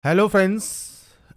Hello friends.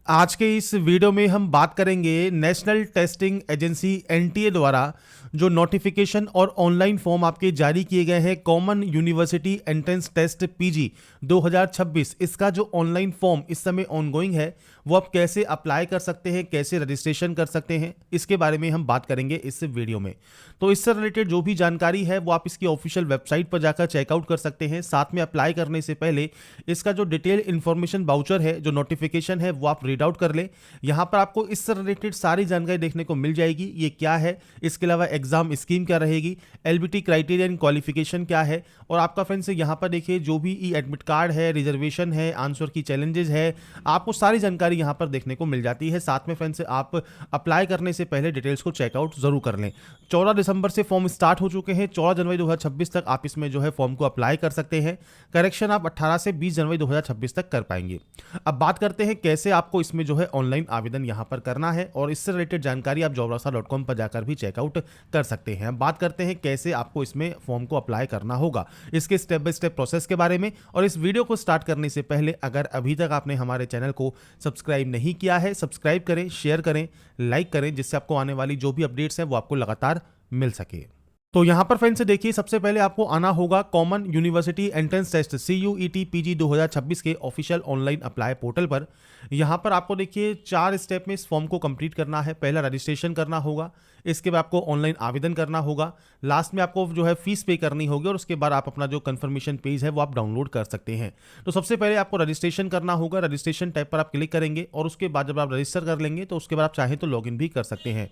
आज के इस वीडियो में हम बात करेंगे नेशनल टेस्टिंग एजेंसी एनटीए द्वारा जो नोटिफिकेशन और ऑनलाइन फॉर्म आपके जारी किए गए हैं common university entrance test PG 2026। इसका जो ऑनलाइन फॉर्म इस समय ऑनगोइंग है वो आप कैसे अप्लाई कर सकते हैं, कैसे रजिस्ट्रेशन कर सकते हैं, इसके बारे में हम बात करेंगे इस वीडियो में। तो इससे रिलेटेड जो भी जानकारी है वो आप इसकी ऑफिशियल वेबसाइट पर जाकर चेकआउट कर सकते हैं। साथ में अप्लाई करने से पहले इसका जो डिटेल इन्फॉर्मेशन बाउचर है, जो नोटिफिकेशन है, वो आप रीड आउट कर ले। यहाँ पर आपको इससे रिलेटेड सारी जानकारी देखने को मिल जाएगी, ये क्या है, इसके अलावा एग्जाम स्कीम क्या रहेगी, एलबीटी क्राइटेरिया एंड क्वालिफिकेशन क्या है, और आपका फ्रेंड्स यहाँ पर देखिए जो भी ई एडमिट कार्ड है, रिजर्वेशन है, आंसर की चैलेंजेस है, आपको सारी जानकारी यहाँ पर देखने को मिल जाती है। साथ में फ्रेंड्स आप अप्लाई करने से पहले डिटेल्स को चेकआउट जरूर कर लें। 14 दिसंबर से फॉर्म स्टार्ट हो चुके हैं। 14 जनवरी 2026 तक आप इसमें जो है फॉर्म को अप्लाई कर सकते हैं। करेक्शन आप 18 से 20 जनवरी 2026 तक कर पाएंगे। अब बात करते हैं कैसे आपको इसमें जो है ऑनलाइन आवेदन यहां पर करना है, और इससे रिलेटेड जानकारी आप jobrasa.com पर जाकर भी चेकआउट कर सकते हैं। अब बात करते हैं कैसे आपको इसमें फॉर्म को अप्लाई करना होगा, इसके स्टेप बाय स्टेप प्रोसेस के बारे में। और इस वीडियो को स्टार्ट करने से पहले अगर अभी तक आपने हमारे चैनल को सब्सक्राइब नहीं किया है, सब्सक्राइब करें, शेयर करें, लाइक करें, जिससे आपको आने वाली जो भी अपडेट्स हैं वो आपको लगातार मिल सके। तो यहां पर फ्रेंड्स देखिए, सबसे पहले आपको आना होगा common university entrance test CUET PG 2026 के ऑफिशियल ऑनलाइन अप्लाई पोर्टल पर। यहां पर आपको देखिए 4 स्टेप में इस फॉर्म को कंप्लीट करना है। पहला रजिस्ट्रेशन करना होगा, इसके बाद आपको ऑनलाइन आवेदन करना होगा, लास्ट में आपको जो है फीस पे करनी होगी, और उसके बाद आप अपना जो कंफर्मेशन पेज है वो आप डाउनलोड कर सकते हैं। तो सबसे पहले आपको रजिस्ट्रेशन करना होगा। रजिस्ट्रेशन टैब पर आप क्लिक करेंगे और उसके बाद जब आप रजिस्टर कर लेंगे तो उसके बाद आप चाहें तो लॉगिन भी कर सकते हैं।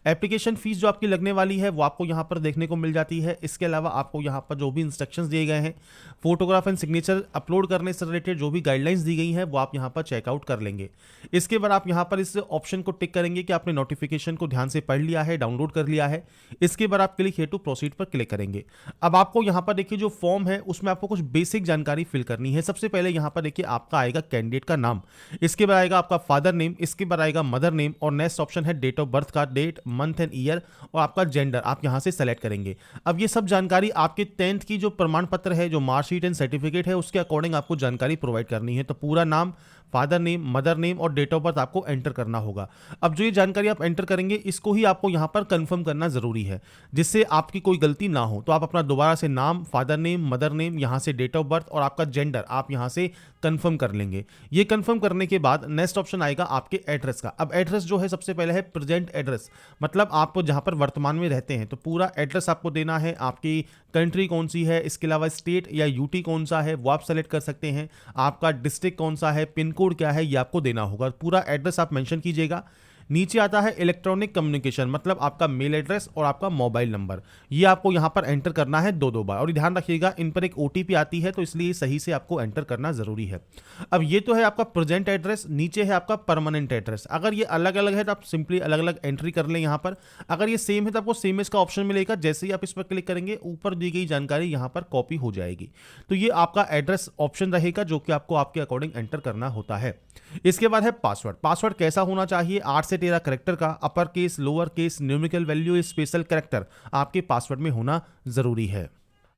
एप्लीकेशन फीस जो आपकी लगने वाली है वो आपको यहाँ पर देखने को मिल जाती है। इसके अलावा आपको यहाँ पर जो भी इंस्ट्रक्शंस दिए गए हैं, फोटोग्राफ एंड सिग्नेचर अपलोड करने से रिलेटेड जो भी गाइडलाइंस दी गई हैं वो आप यहाँ पर चेकआउट कर लेंगे। इसके बाद आप यहाँ पर इस ऑप्शन को टिक करेंगे कि आपने नोटिफिकेशन को ध्यान से पढ़ लिया है, डाउनलोड कर लिया है। इसके बाद आप क्लिक हियर टू प्रोसीड पर क्लिक करेंगे। अब आपको यहाँ पर देखिए जो फॉर्म है उसमें आपको कुछ बेसिक जानकारी फिल करनी है। सबसे पहले यहाँ पर देखिए आपका आएगा कैंडिडेट का नाम, इसके बाद आएगा आपका फादर नेम, इसके बाद आएगा मदर नेम, और नेक्स्ट ऑप्शन है डेट ऑफ बर्थ का डेट, मंथ एंड ईयर, और आपका जेंडर आप यहां से सेलेक्ट करेंगे। अब ये सब जानकारी आपके 10th की जो प्रमाण पत्र है, जो मार्कशीट एंड सर्टिफिकेट है, उसके अकॉर्डिंग आपको जानकारी प्रोवाइड करनी है। तो पूरा नाम, फादर नेम, मदर नेम और डेट ऑफ बर्थ आपको एंटर करना होगा। अब जो ये जानकारी आप एंटर करेंगे इसको ही आपको यहां पर कंफर्म करना जरूरी है, जिससे आपकी कोई गलती ना हो। तो आप अपना दोबारा से नाम, फादर नेम, मदर नेम, यहां से डेट ऑफ बर्थ और आपका जेंडर आप यहां से कंफर्म कर लेंगे। ये कंफर्म करने के बाद नेक्स्ट ऑप्शन आएगा आपके एड्रेस का। अब एड्रेस जो है सबसे पहले है प्रेजेंट एड्रेस, मतलब आप जहां पर वर्तमान में रहते हैं, तो पूरा एड्रेस आपको देना है। आपकी कंट्री कौन सी है, इसके अलावा स्टेट या यूटी कौन सा है वो आप सेलेक्ट कर सकते हैं। आपका डिस्ट्रिक्ट कौन सा है, पिन कोड क्या है, ये आपको देना होगा। पूरा एड्रेस आप मेंशन कीजिएगा। नीचे आता है इलेक्ट्रॉनिक कम्युनिकेशन, मतलब आपका मेल एड्रेस और आपका मोबाइल नंबर, ये आपको यहां पर एंटर करना है दो बार। और ध्यान रखिएगा इन पर एक ओटीपी आती है, तो इसलिए सही से आपको एंटर करना जरूरी है। अब ये तो है आपका प्रेजेंट एड्रेस, नीचे है आपका परमानेंट एड्रेस। अगर ये अलग अलग है तो आप सिंपली अलग अलग एंट्री कर लें यहां पर। अगर ये सेम है तो आपको सेम इसका ऑप्शन मिलेगा, जैसे ही आप इस पर क्लिक करेंगे ऊपर दी गई जानकारी यहां पर कॉपी हो जाएगी। तो ये आपका एड्रेस ऑप्शन रहेगा जो कि आपको आपके अकॉर्डिंग एंटर करना होता है। इसके बाद है पासवर्ड। पासवर्ड कैसा होना चाहिए, 8 से 13 कैरेक्टर का, upper case, lower case, numerical value, special character आपके पासवर्ड में होना जरूरी है।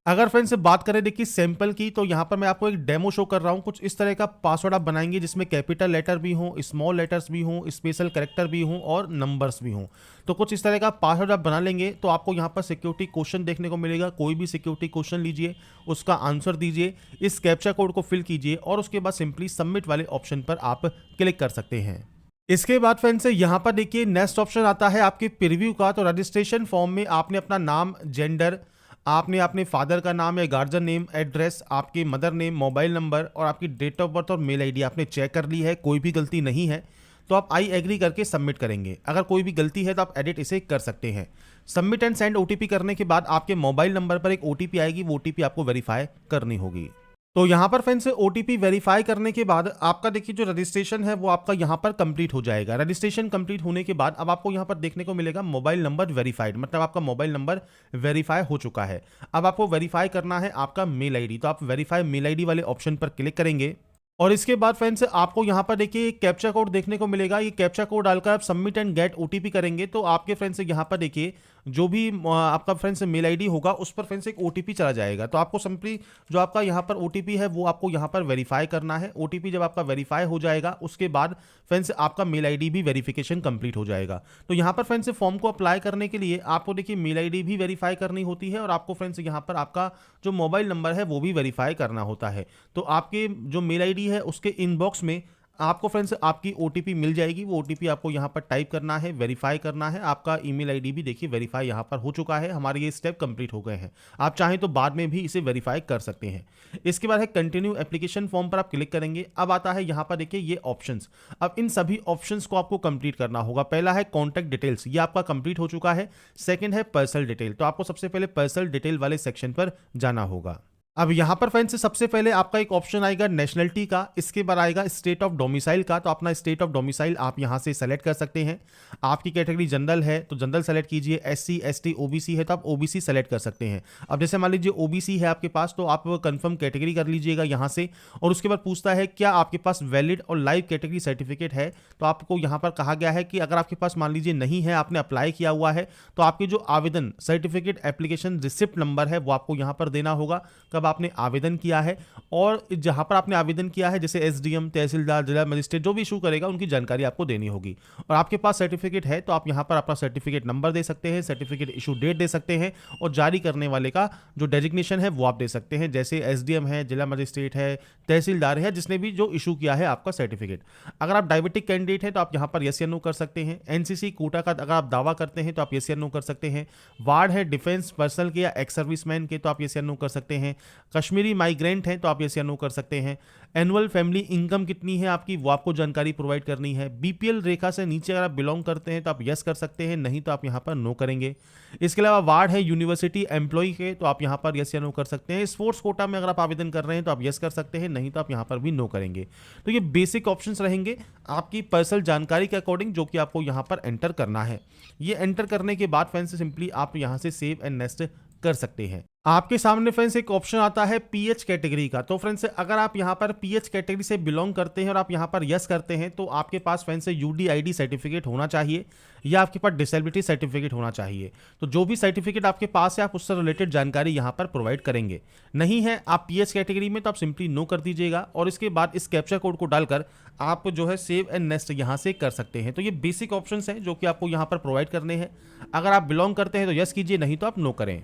अगर फ्रेंड्स से बात करें देखिए सैंपल की, तो यहां पर मैं आपको एक डेमो शो कर रहा हूं। कुछ इस तरह का पासवर्ड आप बनाएंगे जिसमें कैपिटल लेटर भी हो, स्मॉल लेटर्स भी हो, स्पेशल कैरेक्टर भी हो और नंबर्स भी हो। तो कुछ इस तरह का पासवर्ड आप बना लेंगे तो आपको यहां पर सिक्योरिटी क्वेश्चन देखने को मिलेगा। कोई भी सिक्योरिटी क्वेश्चन लीजिए, उसका आंसर दीजिए, इस कैप्चा कोड को फिल कीजिए और उसके बाद सिंपली सबमिट वाले ऑप्शन पर आप क्लिक कर सकते हैं। इसके बाद फ्रेंड्स यहां पर देखिए नेक्स्ट ऑप्शन आता है आपके प्रीव्यू का। तो रजिस्ट्रेशन फॉर्म में आपने अपना नाम, जेंडर, आपने अपने फादर का नाम या गार्जियन नेम, एड्रेस, आपकी मदर नेम, मोबाइल नंबर और आपकी डेट ऑफ बर्थ और मेल आईडी आपने चेक कर ली है, कोई भी गलती नहीं है तो आप आई एग्री करके सबमिट करेंगे। अगर कोई भी गलती है तो आप एडिट इसे कर सकते हैं। सबमिट एंड सेंड ओटीपी करने के बाद आपके मोबाइल नंबर पर एक ओटीपी आएगी, वो ओटीपी आपको वेरीफाई करनी होगी। तो यहां पर फ्रेंड्स ओटीपी वेरीफाई करने के बाद आपका देखिए जो रजिस्ट्रेशन है वो आपका यहां पर कंप्लीट हो जाएगा। रजिस्ट्रेशन कंप्लीट होने के बाद अब आपको यहां पर देखने को मिलेगा मोबाइल नंबर वेरीफाइड, मतलब आपका मोबाइल नंबर वेरीफाई हो चुका है। अब आपको वेरीफाई करना है आपका मेल आईडी, तो आप वेरीफाई मेल आईडी वाले ऑप्शन पर क्लिक करेंगे और इसके बाद फ्रेंड्स आपको यहां पर देखिए एक कैप्चा कोड देखने को मिलेगा। ये कैप्चा कोड डालकर आप सबमिट एंड गेट ओटीपी करेंगे तो आपके फ्रेंड्स यहां पर देखिए जो भी आपका फ्रेंड्स मेल आईडी होगा उस पर फ्रेंड्स एक ओटीपी चला जाएगा। तो आपको सिंपली जो आपका यहाँ पर ओटीपी है वो आपको यहाँ पर वेरीफाई करना है। ओटीपी जब आपका वेरीफाई हो जाएगा उसके बाद फ्रेंड्स आपका मेल आईडी भी वेरिफिकेशन कंप्लीट हो जाएगा। तो यहाँ पर फ्रेंड्स फॉर्म को अप्लाई करने के लिए आपको देखिए मेल आईडी भी वेरीफाई करनी होती है और आपको फ्रेंड्स यहाँ पर आपका जो मोबाइल नंबर है वो भी वेरीफाई करना होता है। तो आपके जो मेल आईडी है उसके इनबॉक्स में आपको फ्रेंड्स आपकी ओटीपी मिल जाएगी। वो ओटीपी आपको यहाँ पर टाइप करना है, वेरीफाई करना है। आपका ईमेल आईडी भी देखिए वेरीफाई यहाँ पर हो चुका है। हमारे ये स्टेप कंप्लीट हो गए हैं। आप चाहें तो बाद में भी इसे वेरीफाई कर सकते हैं। इसके बाद है कंटिन्यू एप्लीकेशन फॉर्म पर आप क्लिक करेंगे। अब आता है यहाँ पर देखिए ये ऑप्शंस। अब इन सभी ऑप्शंस को आपको कंप्लीट करना होगा। पहला है कॉन्टैक्ट डिटेल्स, ये आपका कंप्लीट हो चुका है। सेकंड है पर्सनल डिटेल, तो आपको सबसे पहले पर्सनल डिटेल वाले सेक्शन पर जाना होगा। अब यहां पर फ्रेंड्स सबसे पहले आपका एक ऑप्शन आएगा नेशनलिटी का, इसके बाद आएगा स्टेट ऑफ डोमिसाइल का। तो अपना स्टेट ऑफ डोमिसाइल आप यहां से सेलेक्ट कर सकते हैं। आपकी कैटेगरी जनरल है तो जनरल सेलेक्ट कीजिए, एससी एसटी ओबीसी है तो आप ओबीसी सेलेक्ट कर सकते हैं। अब जैसे मान लीजिए ओबीसी है आपके पास तो आप कंफर्म कैटेगरी कर लीजिएगा यहां से। और उसके बाद पूछता है क्या आपके पास वैलिड और लाइव कैटेगरी सर्टिफिकेट है, तो आपको यहां पर कहा गया है कि अगर आपके पास मान लीजिए नहीं है, आपने अप्लाई किया हुआ है, तो आपके जो आवेदन सर्टिफिकेट एप्लीकेशन रिसिप्ट नंबर है वो आपको यहां पर देना होगा कब आपने आवेदन किया है। और जहां पर आपने आवेदन किया है जैसे एसडीएम, तहसीलदार, जिला मजिस्ट्रेट जो भी इशू करेगा उनकी जानकारी आपको देनी होगी। और आपके पास सर्टिफिकेट है तो आप यहां पर अपना सर्टिफिकेट नंबर दे सकते हैं, सर्टिफिकेट इशू डेट दे सकते हैं और जारी करने वाले का जो डेजिग्नेशन है वो आप दे सकते हैं। जैसे एसडीएम है, जिला मजिस्ट्रेट है, तहसीलदार है, जिसने भी जो इशू किया है आपका सर्टिफिकेट। अगर आप डायबिटिक कैंडिडेट हैं तो आप यहां पर यस या नो कर सकते हैं। एनसीसी कोटा का अगर आप दावा करते हैं तो आप यस या नो कर सकते हैं। वार्ड है डिफेंस पर्सनल के या एक्स सर्विसमैन के तो आप यस या नो कर सकते हैं। कश्मीरी माइग्रेंट हैं तो आप यस या नो कर सकते हैं। एनुअल फैमिली इनकम कितनी है आपकी वो आपको जानकारी प्रोवाइड करनी है। बीपीएल रेखा से नीचे अगर आप बिलोंग करते हैं तो आप यस कर सकते हैं, नहीं तो आप यहां पर नो करेंगे। इसके अलावा वार्ड है यूनिवर्सिटी एम्प्लॉय के तो आप यहां पर यस या नो कर सकते हैं। स्पोर्ट्स कोटा में अगर आप आवेदन कर रहे हैं तो आप यस कर सकते हैं, नहीं तो आप यहां पर भी नो करेंगे। तो ये बेसिक ऑप्शंस रहेंगे आपकी पर्सनल जानकारी के अकॉर्डिंग जो कि आपको यहां पर एंटर करना है। ये एंटर करने के बाद फ्रेंड्स सिंपली आप यहां से सेव एंड नेक्स्ट कर सकते हैं। आपके सामने फ्रेंड्स एक ऑप्शन आता है पीएच कैटेगरी का। तो फ्रेंड्स अगर आप यहां पर पीएच कैटेगरी से बिलोंग करते हैं और आप यहां पर यस करते हैं तो आपके पास फ्रेंड्स यूडीआईडी सर्टिफिकेट होना चाहिए या आपके पास डिसेबिलिटी सर्टिफिकेट होना चाहिए। तो जो भी सर्टिफिकेट आपके पास है आप उससे रिलेटेड जानकारी यहां पर प्रोवाइड करेंगे। नहीं है आप पीएच कैटेगरी में तो आप सिंपली नो कर दीजिएगा और इसके बाद इस कैप्चा कोड को डालकर आप जो है सेव एंड नेक्स्ट यहां से कर सकते हैं। तो ये बेसिक ऑप्शंस हैं जो कि आपको यहां पर प्रोवाइड करने हैं। अगर आप बिलोंग करते हैं तो यस कीजिए, नहीं तो आप नो करें।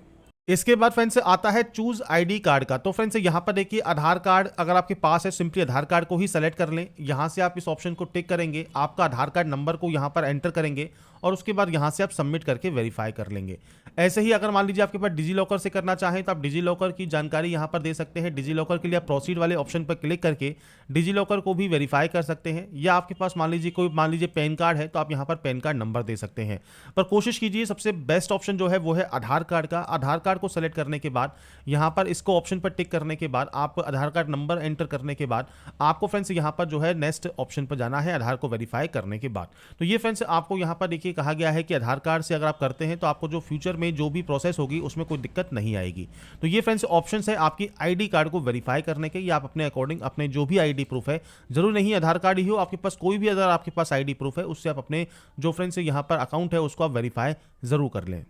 इसके बाद फ्रेंड्स आता है चूज आईडी कार्ड का। तो फ्रेंड्स यहां पर देखिए आधार कार्ड अगर आपके पास है सिंपली आधार कार्ड को ही सेलेक्ट कर लें। यहां से आप इस ऑप्शन को टिक करेंगे, आपका आधार कार्ड नंबर को यहां पर एंटर करेंगे और उसके बाद यहां से आप सबमिट करके वेरीफाई कर लेंगे। ऐसे ही अगर मान लीजिए आपके पास डिजी लॉकर से करना चाहें तो आप डिजी लॉकर की जानकारी यहां पर दे सकते हैं। डिजी लॉकर के लिए आप प्रोसीड वाले ऑप्शन पर क्लिक करके डिजी लॉकर को भी वेरीफाई कर सकते हैं। या आपके पास मान लीजिए पैन कार्ड है तो आप यहां पर पैन कार्ड नंबर दे सकते हैं। पर कोशिश कीजिए सबसे बेस्ट ऑप्शन जो है वो है आधार कार्ड का। आधार कार्ड को सेलेक्ट करने के बाद यहां पर इसको ऑप्शन पर टिक करने के बाद आप आधार कार्ड नंबर एंटर करने के बाद आपको फ्रेंड्स यहां पर जो है नेक्स्ट ऑप्शन पर जाना है आधार को वेरीफाई करने के बाद। तो ये फ्रेंड्स आपको यहां पर देखिए कहा गया है कि आधार कार्ड से अगर आप करते हैं तो आपको जो फ्यूचर में जो भी प्रोसेस होगी उसमें कोई दिक्कत नहीं आएगी। तो ये फ्रेंड्स ऑप्शंस है आपकी आईडी कार्ड को वेरीफाई करने के, या आप अपने अकॉर्डिंग अपने जो भी आईडी प्रूफ है, जरूर नहीं आधार कार्ड ही हो, आपके पास कोई भी अगर आपके पास आईडी प्रूफ है उससे आप अपने जो फ्रेंड्स यहां पर अकाउंट है उसको आप वेरीफाई जरूर कर लें।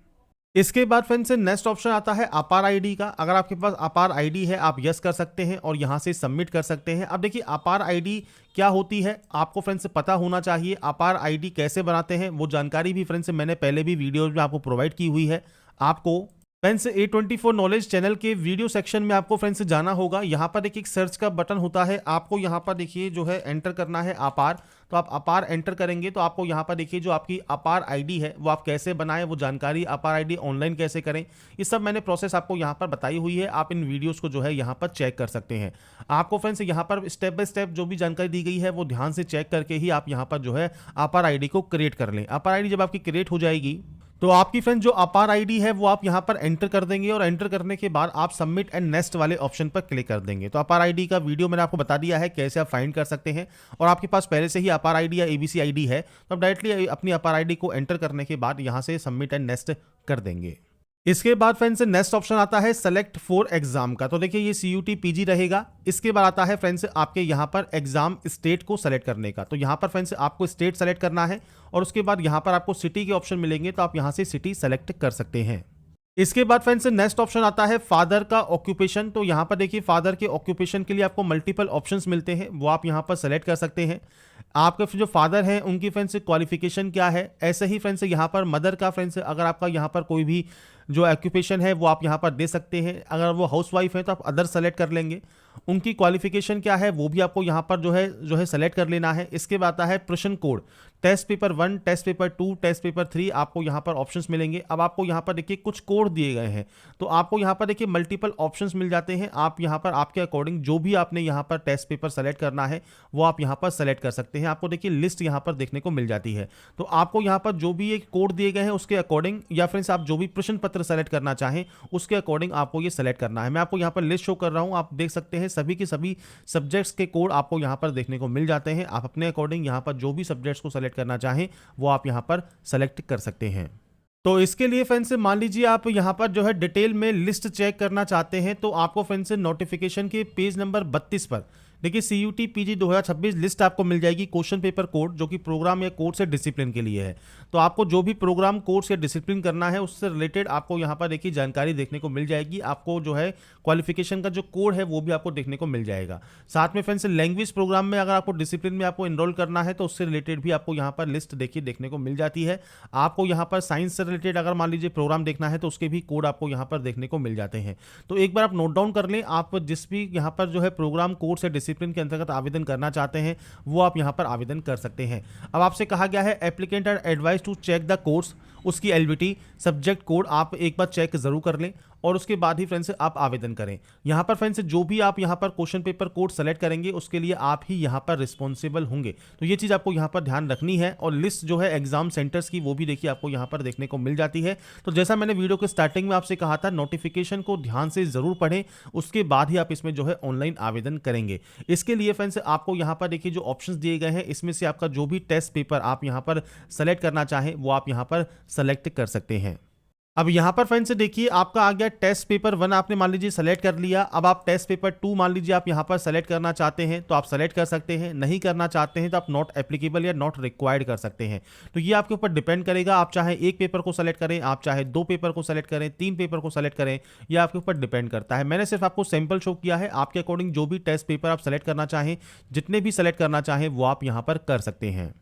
इसके बाद फ्रेंड्स नेक्स्ट ऑप्शन आता है अपार आईडी का। अगर आपके पास अपार आईडी है आप यस कर सकते हैं और यहां से सबमिट कर सकते हैं। अब देखिए अपार आईडी क्या होती है आपको फ्रेंड्स पता होना चाहिए। अपार आईडी कैसे बनाते हैं वो जानकारी भी फ्रेंड्स मैंने पहले भी वीडियोज में आपको प्रोवाइड की हुई है। आपको फ्रेंड्स A24 नॉलेज चैनल के वीडियो सेक्शन में आपको फ्रेंड्स जाना होगा। यहाँ पर देखिए एक सर्च का बटन होता है, आपको यहाँ पर देखिए जो है एंटर करना है अपार। तो आप अपार एंटर करेंगे तो आपको यहाँ पर देखिए जो आपकी अपार आईडी है वो आप कैसे बनाएं, वो जानकारी अपार आईडी ऑनलाइन कैसे करें, ये सब मैंने प्रोसेस आपको यहाँ पर बताई हुई है। आप इन वीडियोस को जो है यहाँ पर चेक कर सकते हैं। आपको फ्रेंड्स यहाँ पर स्टेप बाय स्टेप जो भी जानकारी दी गई है वो ध्यान से चेक करके ही आप यहाँ पर जो है अपार आईडी को क्रिएट कर लें। अपार आईडी जब आपकी क्रिएट हो जाएगी तो आपकी फ्रेंड जो अपार आईडी है वो आप यहां पर एंटर कर देंगे और एंटर करने के बाद आप सबमिट एंड नेक्स्ट वाले ऑप्शन पर क्लिक कर देंगे। तो अपार आईडी का वीडियो मैंने आपको बता दिया है कैसे आप फाइंड कर सकते हैं। और आपके पास पहले से ही अपार आईडी या एबीसी आईडी है तो आप डायरेक्टली अपनी अपार आईडी को एंटर करने के बाद यहां से सबमिट एंड नेक्स्ट कर देंगे। इसके बाद फ्रेंड्स नेक्स्ट ऑप्शन आता है सेलेक्ट फॉर एग्जाम का। तो देखिए ये CUT PG रहेगा। इसके बाद आता है फ्रेंड्स आपके यहाँ पर एग्जाम स्टेट को सेलेक्ट करने का। तो यहाँ पर फ्रेंड्स आपको स्टेट सेलेक्ट करना है और उसके बाद यहाँ पर आपको सिटी के ऑप्शन मिलेंगे, तो आप यहाँ से सिटी सेलेक्ट कर सकते हैं। इसके बाद फ्रेंड्स नेक्स्ट ऑप्शन आता है फादर का ऑक्यूपेशन। तो यहाँ पर देखिए फादर के ऑक्यूपेशन के लिए आपको मल्टीपल ऑप्शंस मिलते हैं, वो आप यहाँ पर सेलेक्ट कर सकते हैं। आपके जो फादर हैं उनकी फ्रेंड्स क्वालिफिकेशन क्या है, ऐसे ही फ्रेंड्स यहाँ पर मदर का फ्रेंड्स अगर आपका यहाँ पर कोई भी जो ऑक्यूपेशन है वो आप यहाँ पर दे सकते हैं। अगर वो हाउसवाइफ है तो आप अदर सेलेक्ट कर लेंगे। उनकी क्वालिफिकेशन क्या है वो भी आपको यहाँ पर जो है सेलेक्ट कर लेना है। इसके बाद आता है प्रश्न code, test paper 1, test paper 2, test paper 3 आपको यहाँ पर ऑप्शंस मिलेंगे। अब आपको यहाँ पर देखिए कुछ कोड दिए गए हैं, तो आपको यहाँ पर देखिए मल्टीपल ऑप्शंस मिल जाते हैं। आप यहाँ पर आपके अकॉर्डिंग जो भी आपने यहाँ पर टेस्ट पेपर सेलेक्ट करना है वो आप यहाँ पर सेलेक्ट कर सकते हैं। आपको देखिए लिस्ट यहाँ पर देखने को मिल जाती है। तो आपको यहाँ पर जो भी एक कोड दिए गए हैं उसके अकॉर्डिंग या फ्रेंड्स आप जो भी प्रश्न पत्र सेलेक्ट करना चाहें उसके अकॉर्डिंग आपको ये सेलेक्ट करना है। मैं आपको यहाँ पर लिस्ट शो कर रहा हूँ, आप देख सकते हैं सभी के सभी सब्जेक्ट्स के कोड आपको यहाँ पर देखने को मिल जाते हैं। आप अपने अकॉर्डिंग यहाँ पर जो भी सब्जेक्ट्स को सेलेक्ट करना चाहें वो आप यहाँ पर सेलेक्ट कर सकते हैं। तो इसके लिए फ्रेंड्स मान लीजिए आप यहाँ पर जो है डिटेल में लिस्ट चेक करना चाहते हैं, तो आपको फ्रेंड्स नोटिफिकेशन के पेज नंबर 32 पर देखिए CUT PG 2026 लिस्ट आपको मिल जाएगी, क्वेश्चन पेपर कोड जो कि प्रोग्राम या कोर्स या डिसिप्लिन के लिए है। तो आपको जो भी प्रोग्राम कोर्स या डिसिप्लिन करना है उससे रिलेटेड आपको यहाँ पर देखिए जानकारी देखने को मिल जाएगी। आपको जो है क्वालिफिकेशन का जो कोड है वो भी आपको देखने को मिल जाएगा। साथ में फ्रेंड्स लैंग्वेज प्रोग्राम में अगर आपको डिसिप्लिन में आपको इनरोल करना है तो उससे रिलेटेड भी आपको यहाँ पर लिस्ट देखिए देखने को मिल जाती है। आपको यहाँ पर साइंस से रिलेटेड अगर मान लीजिए प्रोग्राम देखना है तो उसके भी कोड आपको यहाँ पर देखने को मिल जाते हैं। तो एक बार आप नोट डाउन कर लें, आप जिस भी यहाँ पर जो है प्रोग्राम कोर्स या डिसिप्लिन के अंतर्गत आवेदन करना चाहते हैं वो आप यहाँ पर आवेदन कर सकते हैं। अब आपसे कहा गया है applicants are advised to check the course, उसकी LBT सब्जेक्ट कोड आप एक बार चेक जरूर कर लें और उसके बाद ही फ्रेंड्स आप आवेदन करें। यहाँ पर फ्रेंड्स जो भी आप यहाँ पर क्वेश्चन पेपर कोड सेलेक्ट करेंगे उसके लिए आप ही यहाँ पर रिस्पॉन्सिबल होंगे। तो ये चीज़ आपको यहाँ पर ध्यान रखनी है। और लिस्ट जो है एग्जाम सेंटर्स की वो भी देखिए आपको यहाँ पर देखने को मिल जाती है। तो जैसा मैंने वीडियो के स्टार्टिंग में आपसे कहा था, नोटिफिकेशन को ध्यान से जरूर पढ़ें, उसके बाद ही आप इसमें जो है ऑनलाइन आवेदन करेंगे। इसके लिए फ्रेंड्स आपको यहाँ पर देखिए जो ऑप्शंस दिए गए हैं इसमें से आपका जो भी टेस्ट पेपर आप यहाँ पर सेलेक्ट करना चाहें वो आप यहाँ पर सेलेक्ट कर सकते हैं। अब यहाँ पर फ्रेंड्स देखिए आपका आ गया टेस्ट पेपर 1 आपने मान लीजिए सेलेक्ट कर लिया। अब आप टेस्ट पेपर 2 मान लीजिए आप यहाँ पर सेलेक्ट करना चाहते हैं तो आप सेलेक्ट कर सकते हैं, नहीं करना चाहते हैं तो आप नॉट एप्लीकेबल या नॉट रिक्वायर्ड कर सकते हैं। तो ये आपके ऊपर डिपेंड करेगा, आप चाहे एक पेपर को सेलेक्ट करें, आप चाहे 2 पेपर को सेलेक्ट करें, 3 पेपर को सेलेक्ट करें, यह आपके ऊपर डिपेंड करता है। मैंने सिर्फ आपको सैंपल शो किया है, आपके अकॉर्डिंग जो भी टेस्ट पेपर आप सेलेक्ट करना चाहें, जितने भी सेलेक्ट करना चाहें वो आप यहाँ पर कर सकते हैं।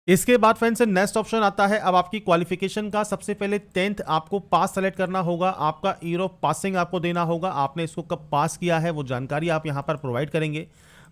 इसके बाद फ्रेंड्स नेक्स्ट ऑप्शन आता है अब आपकी क्वालिफिकेशन का। सबसे पहले 10th आपको पास सेलेक्ट करना होगा, आपका ईयर ऑफ पासिंग आपको देना होगा, आपने इसको कब पास किया है वो जानकारी आप यहाँ पर प्रोवाइड करेंगे।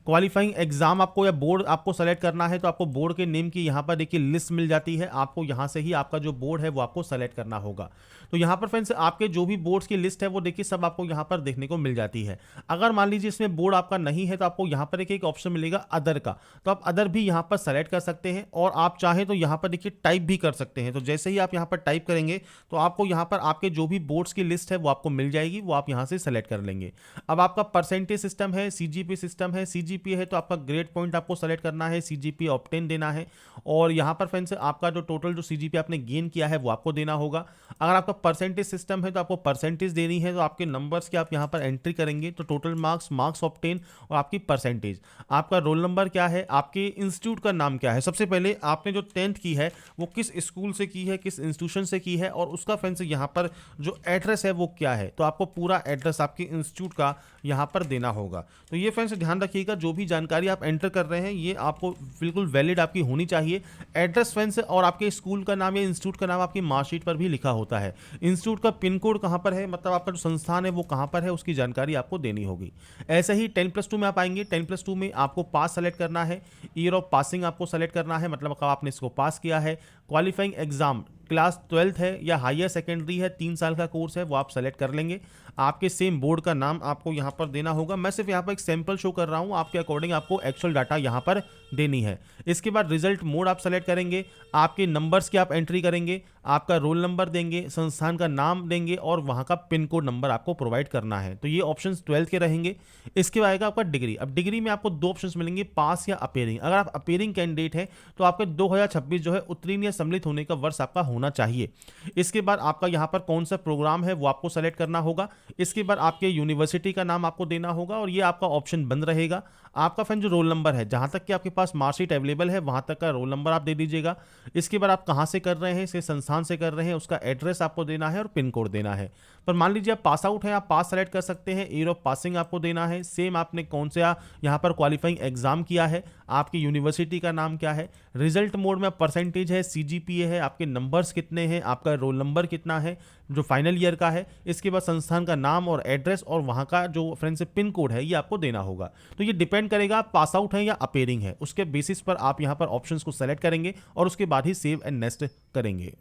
क्वालिफाइंग एग्जाम आपको या बोर्ड आपको सेलेक्ट करना है तो आपको बोर्ड के नेम की यहाँ पर देखिए लिस्ट मिल जाती है, आपको यहाँ से ही आपका जो बोर्ड है वो आपको सेलेक्ट करना होगा। तो यहाँ पर फ्रेंड्स आपके जो भी बोर्ड्स की लिस्ट है वो देखिए सब आपको यहाँ पर देखने को मिल जाती है। अगर मान लीजिए इसमें बोर्ड आपका नहीं है तो आपको यहाँ पर एक ऑप्शन मिलेगा अदर का, तो आप अदर भी यहाँ पर सेलेक्ट कर सकते हैं और आप चाहें तो यहाँ पर देखिए टाइप भी कर सकते हैं। तो जैसे ही आप यहाँ पर टाइप करेंगे तो आपको यहाँ पर आपके जो भी बोर्ड्स की लिस्ट है वो आपको मिल जाएगी, वो आप यहाँ से सेलेक्ट कर लेंगे। अब आपका परसेंटेज सिस्टम है, CGPA सिस्टम है, CGPA है तो आपका ग्रेड पॉइंट आपको सेलेक्ट करना है, CGPA ऑब्टेन देना है और यहाँ पर फ्रेंड्स आपका जो टोटल जो CGPA आपने गेन किया है वो आपको देना होगा। अगर आपका परसेंटेज सिस्टम है तो आपको परसेंटेज देनी है, तो आपके नंबर्स की आप यहाँ पर एंट्री करेंगे तो टोटल मार्क्स, मार्क्स ऑब्टेन और आपकी परसेंटेज। आपका रोल नंबर क्या है, आपके इंस्टीट्यूट का नाम क्या है, सबसे पहले आपने जो 10th की है वो किस स्कूल से की है, किस इंस्टीट्यूशन से की है और उसका फ्रेंड्स यहाँ पर जो एड्रेस है वो क्या है, तो आपको पूरा एड्रेस आपके इंस्टीट्यूट का यहाँ पर देना होगा। तो ये फ्रेंड्स ध्यान रखिएगा, जो भी जानकारी आप एंटर कर रहे हैं ये आपको बिल्कुल वैलिड आपकी होनी चाहिए। एड्रेस फ्रेंड्स और आपके स्कूल का नाम या इंस्टीट्यूट का नाम आपकी मार्कशीट पर भी लिखा होता है। इंस्टीट्यूट का पिन कोड कहाँ पर है, मतलब आपका जो संस्थान है वो कहाँ पर है, उसकी जानकारी आपको देनी होगी। ऐसे ही 10+2 में आप आएंगे, 10+2 में आपको पास सेलेक्ट करना है, ईयर ऑफ पासिंग आपको सेलेक्ट करना है, मतलब कब आपने इसको पास किया है। क्वालिफाइंग एग्जाम क्लास 12th है या हायर सेकेंडरी है, 3 साल का कोर्स है, वो आप सेलेक्ट कर लेंगे। आपके सेम बोर्ड का नाम आपको यहाँ पर देना होगा। मैं सिर्फ यहाँ पर एक सैंपल शो कर रहा हूँ, आपके अकॉर्डिंग आपको एक्चुअल डाटा यहाँ पर देनी है। इसके बाद रिजल्ट मोड आप सेलेक्ट करेंगे, आपके नंबर्स की आप एंट्री करेंगे, आपका रोल नंबर देंगे, संस्थान का नाम देंगे और वहाँ का पिन कोड नंबर आपको प्रोवाइड करना है। तो ये ऑप्शंस 12th के रहेंगे। इसके बाद आएगा आपका डिग्री। अब डिग्री में आपको 2 ऑप्शंस मिलेंगे, पास या अपेयरिंग। अगर आप अपेयरिंग कैंडिडेट हैं तो आपके 2026 जो है उत्तीर्ण या सम्मिलित होने का वर्ष आपका होना चाहिए। इसके बाद आपका यहाँ पर कौन सा प्रोग्राम है वो आपको सेलेक्ट करना होगा। इसके बाद आपके यूनिवर्सिटी का नाम आपको देना होगा और ये आपका ऑप्शन बंद रहेगा। आपका फ्रेंड जो रोल नंबर है, जहाँ तक कि आपके पास मार्कशीट अवेलेबल है वहाँ तक का रोल नंबर आप दे दीजिएगा। इसके बाद आप कहाँ से कर रहे हैं, इस संस्थान से कर रहे हैं, उसका एड्रेस आपको देना है और पिन कोड देना है। पर मान लीजिए आप पास आउट हैं, आप पास सेलेक्ट कर सकते हैं, ईयर ऑफ पासिंग आपको देना है। सेम आपने कौन सा यहाँ पर क्वालिफाइंग एग्जाम किया है, आपकी यूनिवर्सिटी का नाम क्या है, रिजल्ट मोड में परसेंटेज है, सीजीपीए है, आपके नंबर्स कितने हैं, आपका रोल नंबर कितना है जो फाइनल ईयर का है। इसके बाद संस्थान का नाम और एड्रेस और वहाँ का जो फ्रेंड्स पिन कोड है ये आपको देना होगा। तो ये डिपेंड करेगा आप पास आउट हैं या अपेयरिंग है, उसके बेसिस पर आप यहाँ पर ऑप्शंस को सेलेक्ट करेंगे और उसके बाद ही सेव एंड नेक्स्ट करेंगे।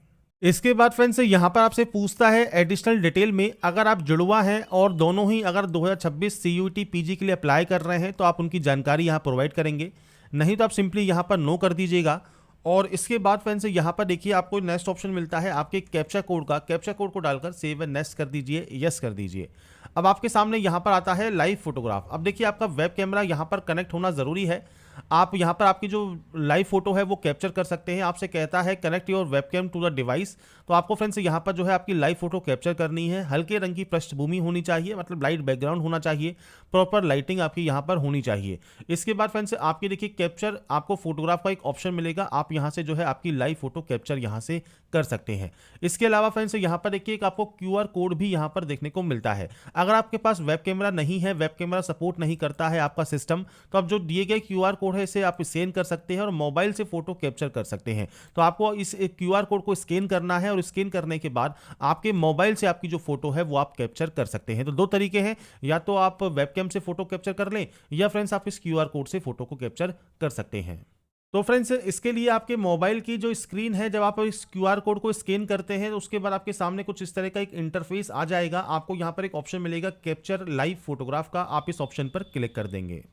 इसके बाद फ्रेंड्स यहाँ पर आपसे पूछता है एडिशनल डिटेल में, अगर आप जुड़वा हैं और दोनों ही अगर 2026 सीयूईटी पीजी के लिए अप्लाई कर रहे हैं तो आप उनकी जानकारी यहाँ प्रोवाइड करेंगे, नहीं तो आप सिंपली यहाँ पर नो कर दीजिएगा। और इसके बाद फ्रेंड्स यहाँ पर देखिए आपको नेक्स्ट ऑप्शन मिलता है आपके कैप्चा कोड को डालकर सेव एंड नेक्स्ट कर दीजिए, यस कर दीजिए। अब आपके सामने यहाँ पर आता है लाइव फोटोग्राफ। अब देखिए आपका वेब कैमरा यहाँ पर कनेक्ट होना ज़रूरी है। आप यहाँ पर आपकी जो लाइव फोटो है वो कैप्चर कर सकते हैं। आपसे कहता है connect your webcam to the device, तो आपको फ्रेंड्स यहाँ पर जो है आपकी लाइव फोटो कैप्चर करनी है। हल्के रंग की पृष्ठभूमि होनी चाहिए, मतलब लाइट बैकग्राउंड होना चाहिए, प्रॉपर लाइटिंग आपकी यहाँ पर होनी चाहिए। इसके बाद फ्रेंड्स आपकी देखिए कैप्चर, आपको फोटोग्राफ का एक ऑप्शन मिलेगा, आप यहाँ से जो है आपकी लाइव फोटो कैप्चर यहाँ से कर सकते हैं। इसके अलावा फ्रेंड्स यहाँ पर देखिए एक आपको QR कोड भी यहाँ पर देखने को मिलता है। अगर आपके पास वेब कैमरा नहीं है, वेब कैमरा सपोर्ट नहीं करता है आपका सिस्टम, तो आप जो दिए गए QR कोड है इसे आप स्कैन कर सकते हैं और मोबाइल से फोटो कैप्चर कर सकते हैं। तो आपको इस QR कोड को स्कैन करना है और स्कैन करने के बाद आपके मोबाइल से आपकी जो फोटो है वो आप कैप्चर कर सकते हैं। तो दो तरीके हैं, या तो आप वेबकैम से फोटो कैप्चर कर लें या फ्रेंड्स आप इस QR कोड से फोटो को कैप्चर कर सकते हैं। तो फ्रेंड्स इसके लिए आपके मोबाइल की जो स्क्रीन है, जब आप इस QR कोड को स्कैन करते हैं तो उसके बाद आपके सामने कुछ इस तरह का एक इंटरफेस आ जाएगा। आपको यहाँ पर एक ऑप्शन मिलेगा कैप्चर लाइव फोटोग्राफ का, आप इस ऑप्शन पर क्लिक कर देंगे।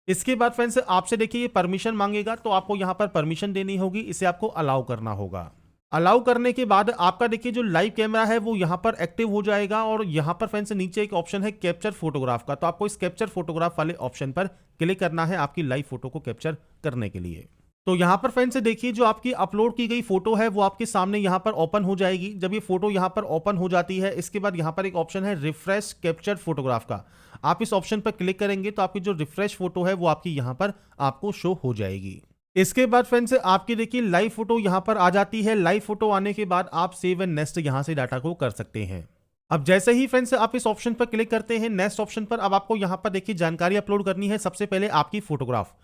इसके बाद फ्रेंड्स आपसे देखिए ये परमिशन मांगेगा, तो आपको यहाँ पर परमिशन देनी होगी, इसे आपको अलाउ करना होगा। अलाउ करने के बाद आपका देखिए जो लाइव कैमरा है वो यहाँ पर एक्टिव हो जाएगा और यहाँ पर फ्रेंड्स नीचे एक ऑप्शन है कैप्चर फोटोग्राफ का, तो आपको इस कैप्चर फोटोग्राफ वाले ऑप्शन पर क्लिक करना है आपकी लाइव फोटो को कैप्चर करने के लिए। तो यहाँ पर फ्रेंड्स देखिए जो आपकी अपलोड की गई फोटो है वो आपके सामने यहाँ पर ओपन हो जाएगी। जब ये फोटो यहाँ पर ओपन हो जाती है, इसके बाद यहाँ पर एक ऑप्शन है रिफ्रेश कैप्चर फोटोग्राफ का, आप इस ऑप्शन पर क्लिक करेंगे तो आपकी जो रिफ्रेश फोटो है वो आपकी यहाँ पर आपको शो हो जाएगी। इसके बाद फ्रेंड्स आपकी देखिए लाइव फोटो यहाँ पर आ जाती है। लाइव फोटो आने के बाद आप सेव एंड नेक्स्ट यहाँ से डाटा को कर सकते हैं। अब जैसे ही फ्रेंड्स आप इस ऑप्शन पर क्लिक करते हैं नेक्स्ट ऑप्शन पर, अब आपको यहाँ पर देखिए जानकारी अपलोड करनी है। सबसे पहले आपकी फोटोग्राफ,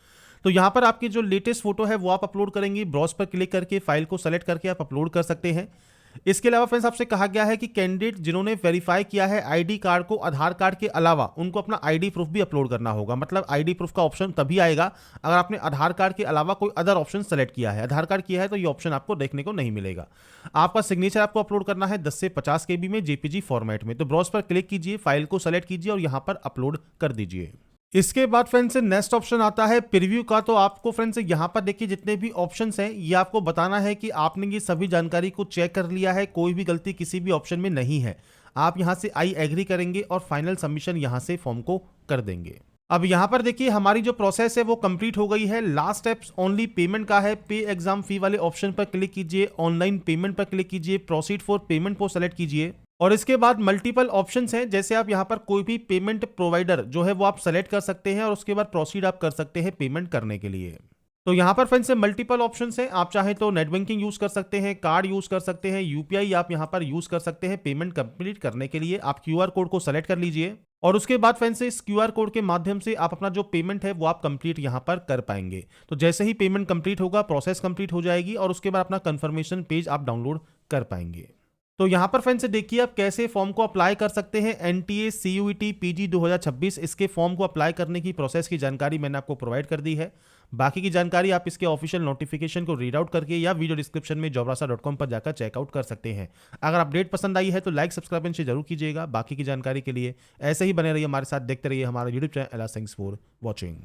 तो यहाँ पर आपकी जो लेटेस्ट फोटो है वो आप अपलोड करेंगे। ब्राउज पर क्लिक करके फाइल को सेलेक्ट करके आप अपलोड कर सकते हैं। इसके अलावा फ्रेंड्स आपसे कहा गया है कि कैंडिडेट जिन्होंने वेरीफाई किया है आईडी कार्ड को, आधार कार्ड के अलावा उनको अपना आईडी प्रूफ भी अपलोड करना होगा। मतलब आईडी प्रूफ का ऑप्शन तभी आएगा अगर आपने आधार कार्ड के अलावा कोई अदर ऑप्शन सेलेक्ट किया है। आधार कार्ड किया है तो ये ऑप्शन आपको देखने को नहीं मिलेगा। आपका सिग्नेचर आपको अपलोड करना है 10 से 50 KB में जेपीजी फॉर्मेट में। तो ब्राउज पर क्लिक कीजिए, फाइल को सेलेक्ट कीजिए और यहाँ पर अपलोड कर दीजिए। इसके बाद फ्रेंड्स नेक्स्ट ऑप्शन आता है प्रीव्यू का। तो आपको फ्रेंड्स यहाँ पर देखिए जितने भी ऑप्शंस हैं ये आपको बताना है कि आपने ये सभी जानकारी को चेक कर लिया है, कोई भी गलती किसी भी ऑप्शन में नहीं है। आप यहाँ से आई एग्री करेंगे और फाइनल सबमिशन यहाँ से फॉर्म को कर देंगे। अब यहाँ पर देखिए हमारी जो प्रोसेस है वो कंप्लीट हो गई है। लास्ट स्टेप्स ओनली पेमेंट का है। पे एग्जाम फी वाले ऑप्शन पर क्लिक कीजिए, ऑनलाइन पेमेंट पर क्लिक कीजिए, प्रोसीड फॉर पेमेंट को सेलेक्ट कीजिए और इसके बाद मल्टीपल ऑप्शंस हैं। जैसे आप यहाँ पर कोई भी पेमेंट प्रोवाइडर जो है वो आप सेलेक्ट कर सकते हैं और उसके बाद प्रोसीड आप कर सकते हैं पेमेंट करने के लिए। तो यहाँ पर फ्रेंड्स मल्टीपल ऑप्शंस हैं। आप चाहे तो नेट बैंकिंग यूज कर सकते हैं, कार्ड यूज कर सकते हैं, यूपीआई आप यहाँ पर यूज कर सकते हैं। पेमेंट कंप्लीट करने के लिए आप QR कोड को सेलेक्ट कर लीजिए और उसके बाद फ्रेंड्स इस QR कोड के माध्यम से आप अपना जो पेमेंट है वो आप कंप्लीट यहाँ पर कर पाएंगे। तो जैसे ही पेमेंट कंप्लीट होगा प्रोसेस कंप्लीट हो जाएगी और उसके बाद अपना कंफर्मेशन पेज आप डाउनलोड कर पाएंगे। तो यहाँ पर फ्रेंड्स देखिए आप कैसे फॉर्म को अप्लाई कर सकते हैं। NTA CUET PG 2026 इसके फॉर्म को अप्लाई करने की प्रोसेस की जानकारी मैंने आपको प्रोवाइड कर दी है। बाकी की जानकारी आप इसके ऑफिशियल नोटिफिकेशन को रीड आउट करके या वीडियो डिस्क्रिप्शन में jobrasa.com पर जाकर चेकआउट कर सकते हैं। अगर अपडेट पसंद आई है तो लाइक सब्सक्राइब से जरूर कीजिएगा। बाकी की जानकारी के लिए ऐसे ही बने रहिए हमारे साथ, देखते रहिए हमारा YouTube channel. Thanks for watching.